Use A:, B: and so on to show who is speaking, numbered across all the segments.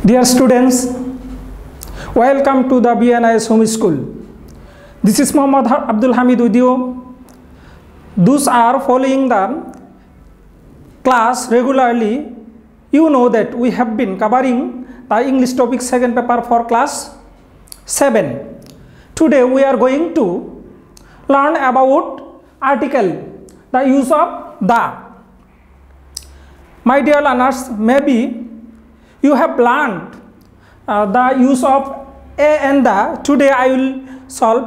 A: Dear students, welcome to the BNIS Home School. This is Muhammad Abdul Hamid with you. Those are following the class regularly. You know that we have been covering the English topic second paper for class 7. Today we are going to learn about article, the use of the. My dear learners, maybe you have learned the use of a and the. Today I will solve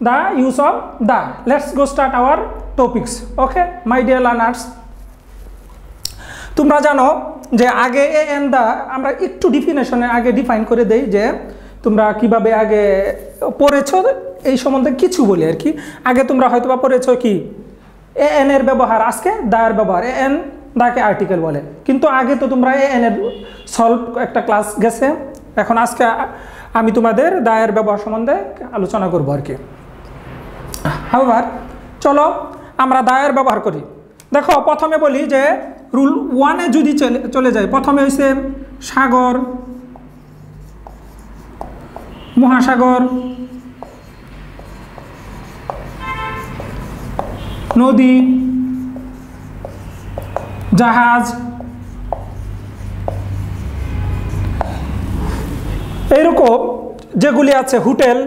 A: the use of the. Let's go start our topics. Okay, my dear learners. তোমরা জানো যে আগে এ and the আমরা একটু ডেফিনেশনে আগে define করে দেই যে তোমরা কিভাবে আগে পড়েছো এই সম্বন্ধে কিছু বলি আর কি। আগে তোমরা হয়তোবা পড়েছো কি এ এন এর ব্যবহার, আজকে দা এর ব্যবহার। এ এন দাকে আর্টিকেল বলে, কিন্তু আগে তো তোমরা এ এন এর সলভ একটা ক্লাস গেছে। এখন আজকে আমি তোমাদের দা এর ব্যবহার সম্বন্ধে আলোচনা করব আর কি। হাউএভার চলো আমরা দা এর ব্যবহার করি। দেখো প্রথমে বলি যে রুল 1 এ যদি চলে যায়, প্রথমে হইছে সাগর, মহাসাগর, নদী, জাহাজ, এইরকম যেগুলি আছে হোটেল,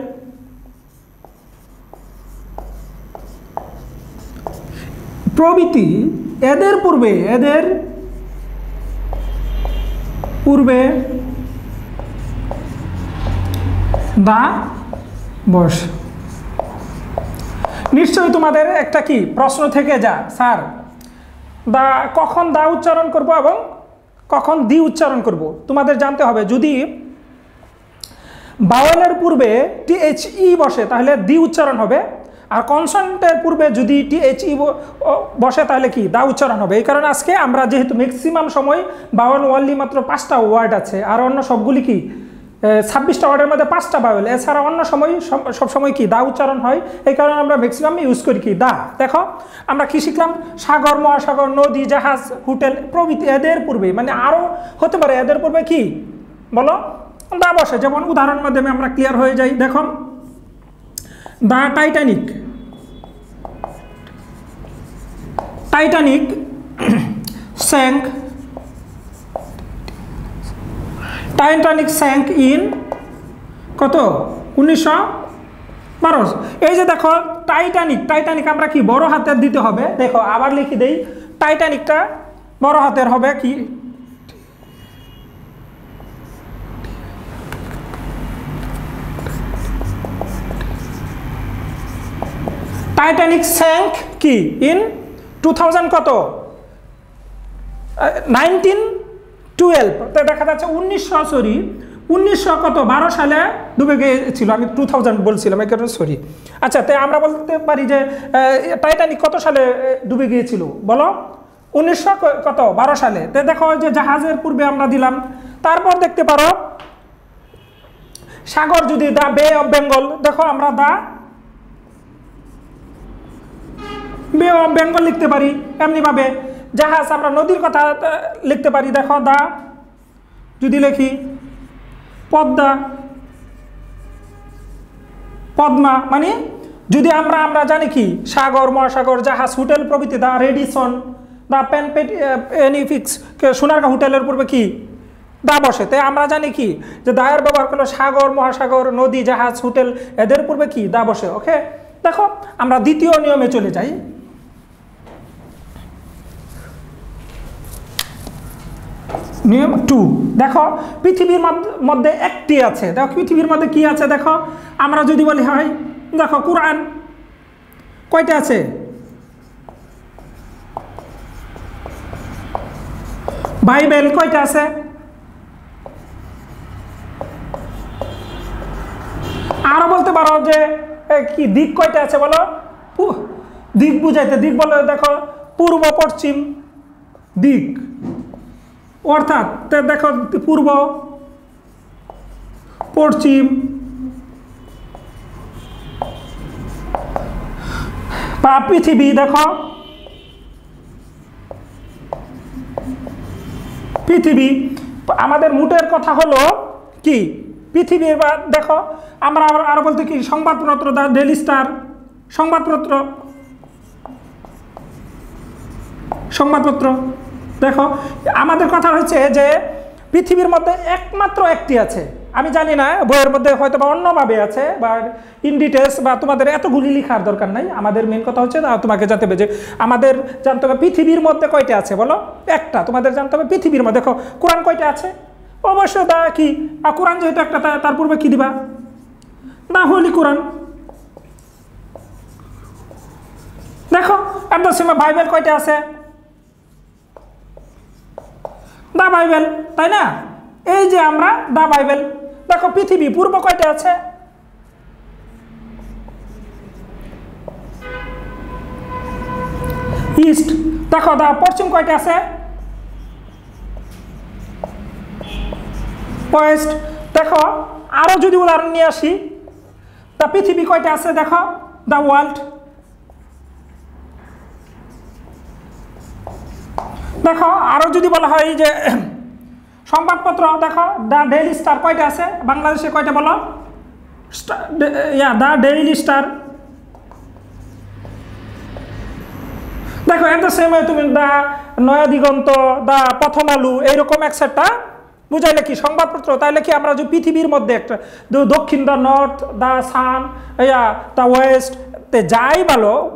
A: প্রভৃতি। এদের পূর্বে দা বস। নিশ্চয়ই তোমাদের একটা কি প্রশ্ন থেকে যা, স্যার দা কখন দা উচ্চারণ করব এবং কখন দি উচ্চারণ করব। তোমাদের জানতে হবে যদি বাওয়েলের পূর্বে টিএইচই বসে তাহলে দি উচ্চারণ হবে, আর কনসোনেন্টের পূর্বে যদি টিএইচই বসে তাহলে কি দা উচ্চারণ হবে। এই কারণে আজকে আমরা যেহেতু ম্যাক্সিমাম সময় বাওয়েল ওয়ানলি মাত্র 5টা ওয়ার্ড আছে, আর অন্য সবগুলি কি 26টা ওয়ার্ডের মধ্যে 5টা বাওয়েল, এছাড়া অন্য সময় সবসময় কি দা উচ্চারণ হয়। এই কারণে আমরা ম্যাক্সিমাম ইউজ করি কি দা। দেখো আমরা কি শিখলাম, সাগর, মহাসাগর, নদী, জাহাজ, হোটেল প্রভৃতি এদের পূর্বে, মানে আরও হতে পারে এদের পূর্বে কি বলো দা বসে। যেমন উদাহরণ মাধ্যমে আমরা ক্লিয়ার হয়ে যাই। দেখো the Titanic, Titanic sank, Titanic sank in কত 1912। এই যে দেখো টাইটানিক, টাইটানিক আমরা কি বড় হাতের দিতে হবে। দেখো আবার লিখে দেই, টাইটানিকটা বড় হাতের হবে কি টাইটানিক sank কি ইন 2000 কত 1912। তো দেখা যাচ্ছে 1900 কত 12 সালে ডুবে গিয়েছিল। আমি 2000 বলছিলাম, এই কারণে সরি। আচ্ছা, তাই আমরা বলতে পারি যে টাইটানিক কত সালে ডুবে গিয়েছিল বলো 1900 কত 12 সালে। তো দেখো যে জাহাজের পূর্বে আমরা দিলাম। তারপর দেখতে পারো সাগর যদি দা বে অফ বেঙ্গল, দেখো আমরা দা বে অফ বেঙ্গল লিখতে পারি। এমনিভাবে জাহাজ আমরা নদীর কথা লিখতে পারি। দেখো দা যদি লিখি পদ্মা, পদ্মা, মানে যদি আমরা জানি কি সাগর, মহাসাগর, জাহাজ, হোটেল প্রভৃতি, দা রেডিসন, দা পেনিফিক্স, সোনারগাঁ হোটেলের পূর্বে কি দা বসে। তাই আমরা জানি কি যে দায়ের ব্যবহার করলো সাগর, মহাসাগর, নদী, জাহাজ, হোটেল এদের পূর্বে কি দা বসে। ওকে, দেখো আমরা দ্বিতীয় নিয়মে চলে যাই। নিয়ম 2, দেখো পৃথিবীর মধ্যে একটি আছে। দেখো পৃথিবীর মধ্যে কি আছে, দেখো আমরা যদি বলি হয়, দেখো কোরআন কয়টা আছে, বাইবেল কয়টা আছে, আরো বলতে পারো যে কি দিক কয়টা আছে বলো, দিক বুঝাইতে দিক বলে দেখো পূর্ব, পশ্চিম দিক, অর্থাৎ দেখো পূর্ব, পশ্চিম, বা পৃথিবী। দেখো পৃথিবী আমাদের মুটের কথা হলো কি পৃথিবীর, বা দেখো আমরা আরো বলতে কি সংবাদপত্র, দা ডেইলি স্টার, সংবাদপত্র দেখো আমাদের কথা হচ্ছে যে পৃথিবীর মধ্যে একমাত্র একটি আছে, আমি জানি না বইয়ের মধ্যে হয়তো বা অন্যভাবে আছে বা ইন ডিটেলস, বা তোমাদের এতগুলি লেখার দরকার নাই, আমাদের মেন কথা হচ্ছে তোমাকে জানতে হবে যে আমাদের জানতে হবে পৃথিবীর মধ্যে কয়টা আছে, বলো একটা, তোমাদের জানতে হবে পৃথিবীর মধ্যে। দেখো কোরআন কয়টা আছে, অবশ্যই দা কি কোরআন যেহেতু একটা, তার পূর্বে কি দিবা, দা হোলি কোরআন। দেখো এট দ্য সেম বাইবেল কয়টা আছে, দা বাইবেল, তাই না? এই যে আমরা দা বাইবেল। দেখো পৃথিবী পূর্ব কয়টা আছে, ইস্ট। দেখো দা পশ্চিম কয়টা আছে, ওয়েস্ট। দেখো আরো যদি উদাহরণ নিয়ে আসি, দা পৃথিবী কয়টা আছে, দেখো দা ওয়ার্ল্ড। দেখো আরো যদি বলা হয় যে সংবাদপত্র, দেখো দা ডেইলি স্টার কয়টা আছে, বাংলাদেশে কয়টা বলো, দা ডেইলি স্টার। দেখো এট দ্য সেম তুমি দা নয়া দিগন্ত, দা প্রথম আলু, এইরকম একসেট্রা বুঝাইলে কি সংবাদপত্র। তাইলে কি আমরা যে পৃথিবীর মধ্যে একটা দক্ষিণ, দা নর্থ, দা সান, দা ওয়েস্ট, যাই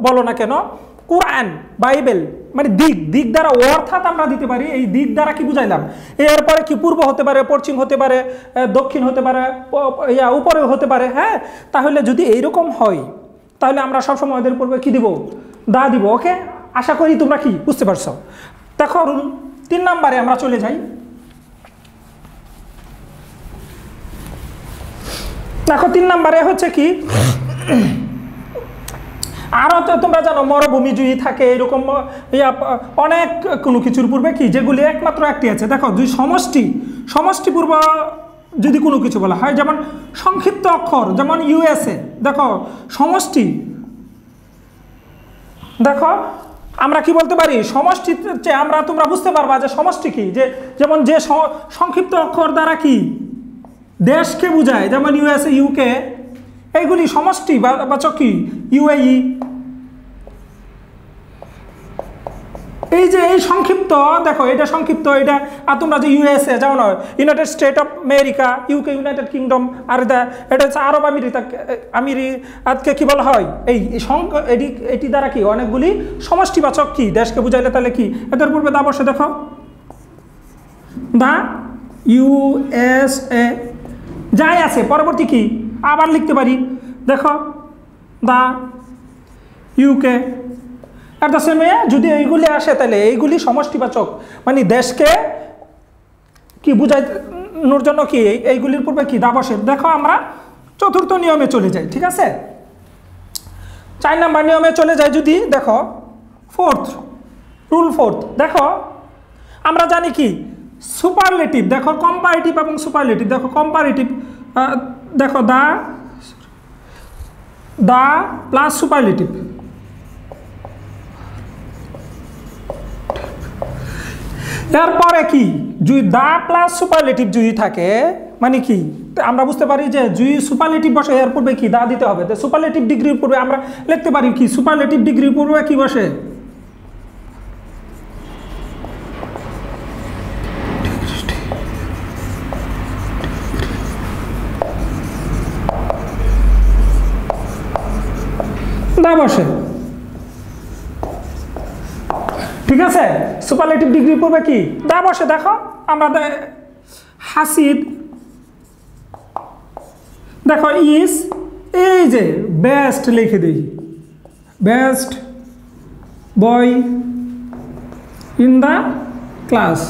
A: বলো না কেন, কোরআন বাইবেল মানে দিক দ্বারা অর্থাৎ আমরা দিতে পারি। এই দিক দ্বারা কি বুঝাইলাম, এরপরে কি পূর্ব হতে পারে, পশ্চিম হতে পারে, দক্ষিণ হতে পারে, উপরে হতে পারে। হ্যাঁ, তাহলে যদি এইরকম হয় তাহলে আমরা সবসময় ওদের পূর্বে কি দিব, দা দিব। ওকে, আশা করি তোমরা কি বুঝতে পারছো। দেখো রুল 3 নম্বরে আমরা চলে যাই। দেখো 3 নম্বরে হচ্ছে কি, আরো তো তোমরা জানো মরুভূমি যদি থাকে এরকম অনেক কোনো কিছুর পূর্বে কি যেগুলি একমাত্র একটি আছে। দেখো দুই সমষ্টি পূর্ব যদি কোনো কিছু বলা হয়, যেমন সংক্ষিপ্ত অক্ষর, যেমন ইউএসএ। দেখো সমষ্টি, দেখো আমরা কি বলতে পারি সমষ্টি, তোমরা বুঝতে পারবা যে সমষ্টি কি, যে যেমন যে সংক্ষিপ্ত অক্ষর দ্বারা কি দেশকে বোঝায়, যেমন ইউএসএ, ইউকে, এইগুলি সমষ্টি বাচক কি, ইউএই। এই যে এই সংক্ষিপ্ত, দেখো এটা সংক্ষিপ্ত, এটা। আর তোমরা যে ইউএসএ যাও না, United State of America, UK United Kingdom, আর এটা হচ্ছে আরব আজকে কি বলা হয়, এটি দ্বারা কি অনেকগুলি সমষ্টিবাচক কি দেশকে বুঝাইলে তাহলে কি এদের পূর্বে দা বসে। দেখো দা ইউএসএ যাই আছে, পরবর্তী কি আবার লিখতে পারি, দেখো দা ইউকে। আর দ্য সেম যদি এইগুলি আসে তাহলে এইগুলি সমষ্টিবাচক, মানে দেশকে কি বুঝানোর জন্য কি এইগুলির পূর্বে কি দা বসে। দেখো আমরা 4র্থ নিয়মে চলে যাই, ঠিক আছে। 4 নম্বর নিয়মে চলে যাই যদি, দেখো রুল 4। দেখো আমরা জানি কি সুপারলেটিভ, দেখো কম্পারেটিভ এবং সুপারলেটিভ। দেখো কম্পারেটিভ, দেখো দা প্লাস সুপারলেটিভ। এরপরে কি যদি দা প্লাস সুপারলেটিভ যদি থাকে, মানে কি আমরা বুঝতে পারি যে যদি সুপারলেটিভ বসে এর পূর্বে কি দা দিতে হবে। তো সুপারলেটিভ ডিগ্রির পূর্বে আমরা লিখতে পারি কি, সুপারলেটিভ ডিগ্রির পূর্বে কি বসে, দা বসে, ঠিক আছে। সুপারলেটিভ ডিগ্রির পূর্বে কি দা বসে। দেখো আমরা হাসিব, দেখো ইস, এই যে বেস্ট লিখে দিই, best boy in the class.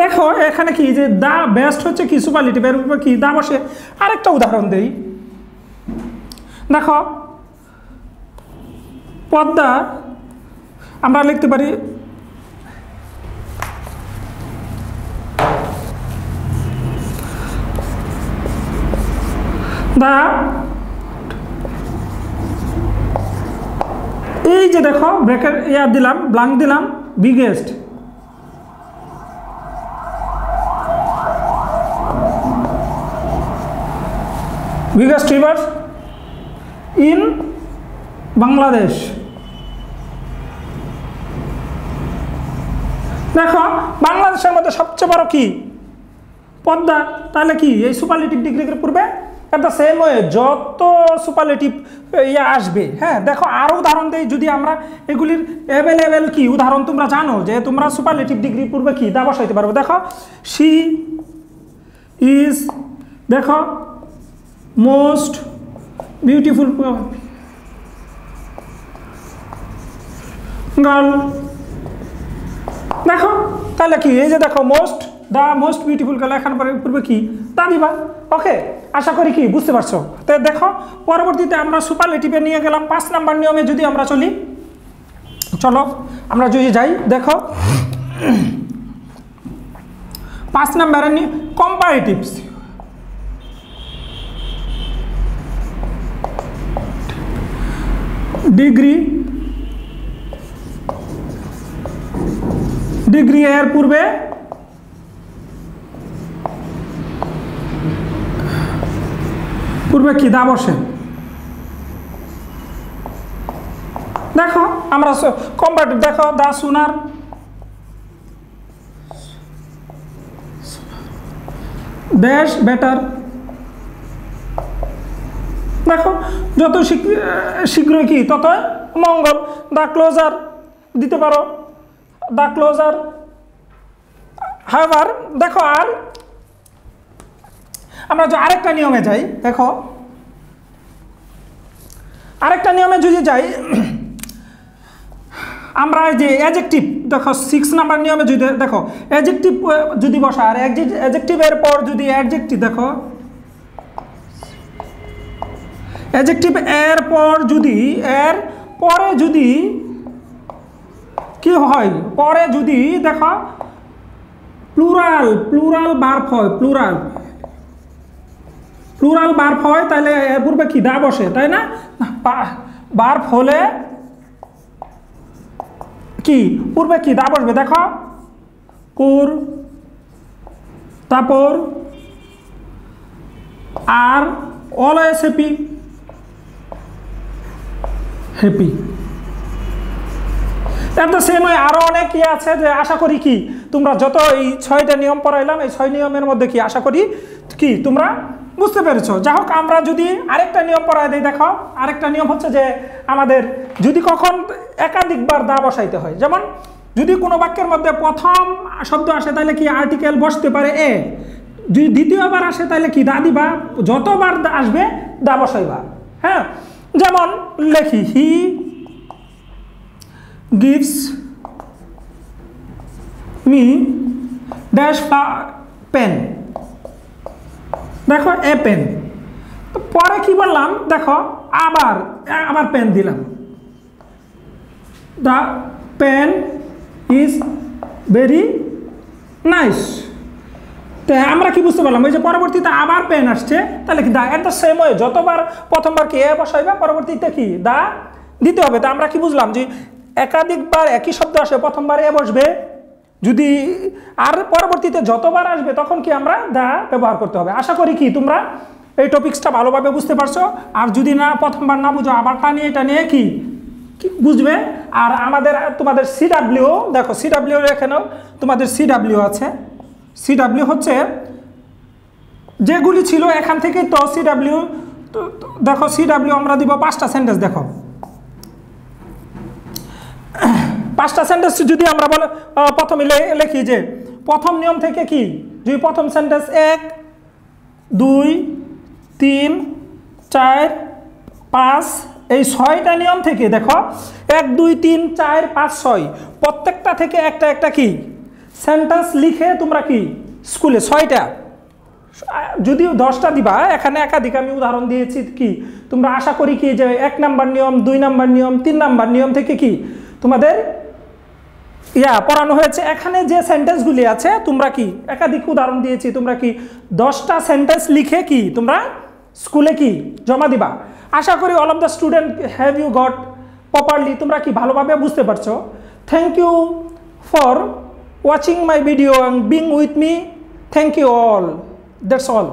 A: দেখো এখানে কি যে দা বেস্ট হচ্ছে কি সুপারলেটিভ, এর উপর কি দা বসে। আরেকটা উদাহরণ দেই, দেখো পদ্মা, আমরা লিখতে পারি দা, এই যে দেখো ব্রেকেট দিলাম, ব্লাঙ্ক দিলাম, biggest. Biggest river in Bangladesh. দেখো বাংলাদেশের মধ্যে সবচেয়ে বড় কি পদ্মা, তাহলে কি এই সুপারলেটিভ ডিগ্রির পূর্বে এট দ্য সেম ওয়ে যত সুপারলেটিভ আসবে। হ্যাঁ দেখো আরও উদাহরণ দেই, যদি আমরা এগুলির অ্যাভেলেবেল কি উদাহরণ তোমরা জানো যে তোমরা সুপারলেটিভ ডিগ্রির পূর্বে কি দা বসাইতে পারবো। দেখো শি ইজ, দেখো মোস্ট বিউটিফুল গার্ল। দেখো তাহলে কি এই যে দেখো most the most beautiful girl এখান পূর্বে কি তা দিবা। ওকে, আশা করি কি বুঝতে পারছো। তো দেখো পরবর্তীতে আমরা সুপারলেটিভে নিয়ে গেলাম 5 নাম্বার নিয়মে যদি আমরা চলি, চলো আমরা যদি যাই। দেখো 5 নাম্বারের কম্পারেটিভস। ডিগ্রি এর পূর্বে কি দা বসে। দেখো আমরা কম্পারেটিভ, দেখো দা সুনার, ড্যাশ বেটার। দেখো যত শীঘ্রই কি তত মঙ্গল। দা ক্লোজার দিতে পারো, দা ক্লোজার। হাওয়ার দেখো আর আমরা যে আরেকটা নিয়মে যাই, দেখো আরেকটা নিয়মে যদি যাই আমরা যে অ্যাডজেক্টিভ, দেখো 6 নাম্বার নিয়মে যদি দেখো অ্যাডজেক্টিভ যদি বসা আর অ্যাডজেক্টিভের পর যদি অ্যাডজেক্টিভ, দেখো অ্যাডজেক্টিভ এর পর যদি এর পরে যদি কি হয়, পরে যদি দেখো প্লুরাল ভার্ব হয়, প্লুরাল ভার্ব হয়, তাহলে এর পূর্বে কি দা বসে, তাই না? ভার্ব হলে কি পূর্বে কি দা বসবে। দেখো কুর, তারপর আর always happy. At the same way আরও অনেক কি আছে যে আশা করি কি তোমরা যত এই 6টা নিয়ম পড়াইলাম, এই 6 নিয়মের মধ্যে কি আশা করি কি তোমরা বুঝতে পেরেছো। যাই হোক আমরা যদি আরেকটা নিয়ম পড়াই দিই, দেখো আরেকটা নিয়ম হচ্ছে যে আমাদের যদি কখন একাধিকবার দা বসাইতে হয়, যেমন যদি কোনো বাক্যের মধ্যে প্রথম শব্দ আসে তাহলে কি আর্টিকেল বসতে পারে এ, যদি দ্বিতীয়বার আসে তাহলে কি দা দিবা, যতবার আসবে দা বসাইবা। হ্যাঁ যেমন লেখি হি gives me dash pen। দেখো এ পেন, তো পরে কি বললাম, দেখো আবার পেন দিলাম, the pen is very nice. তো আমরা কি বুঝতে পারলাম, ওই যে পরবর্তীতে আবার পেন আসছে, তাহলে কি দা এট দ্য সেম ওয়ে যতবার প্রথমবার কি এ বসাইবা পরবর্তীতে কি দা দিতে হবে। তা আমরা কি বুঝলাম যে একাধিকবার একই শব্দ আসে প্রথমবার এ বসবে, যদি আর পরবর্তীতে যতবার আসবে তখন কি আমরা দা ব্যবহার করতে হবে। আশা করি কি তোমরা এই টপিক্সটা ভালোভাবে বুঝতে পারছো। আর যদি না প্রথমবার না বুঝো আবার এটা নিয়ে কি বুঝবে। আর তোমাদের সিডাব্লিউ, দেখো সিডাব্লিউ এখানেও তোমাদের সিডাব্লিউ আছে। সিডাব্লিউ হচ্ছে যেগুলি ছিল এখান থেকে, তো সিডাব্লিউ দেখো সিডাব্লিউ আমরা দিব 5টা সেন্টেন্স। দেখো 5টা সেন্টেন্স যদি আমরা প্রথমে লিখি যে প্রথম নিয়ম থেকে কি, যদি প্রথম সেন্টেন্স 1 2 3 4 5 এই 6টা নিয়ম থেকে, দেখো 1 2 3 4 5 6 প্রত্যেকটা থেকে একটা কি সেন্টেন্স লিখে তোমরা কি স্কুলে 6টা, যদিও 10টা দিবা, এখানে একাধিক আমি উদাহরণ দিয়েছি কি তোমরা আশা করি কি যে 1 নাম্বার নিয়ম 2 নাম্বার নিয়ম 3 নাম্বার নিয়ম থেকে কি তোমাদের পড়ানো হয়েছে। এখানে যে সেন্টেন্সগুলি আছে তোমরা কি একাধিক উদাহরণ দিয়েছি, তোমরা কি 10টা সেন্টেন্স লিখে কি তোমরা স্কুলে কি জমা দিবা। আশা করি all of the student have you got properly, তোমরা কি ভালোভাবে বুঝতে পারছো। Thank you for watching my video and being with me. Thank you all, that's all.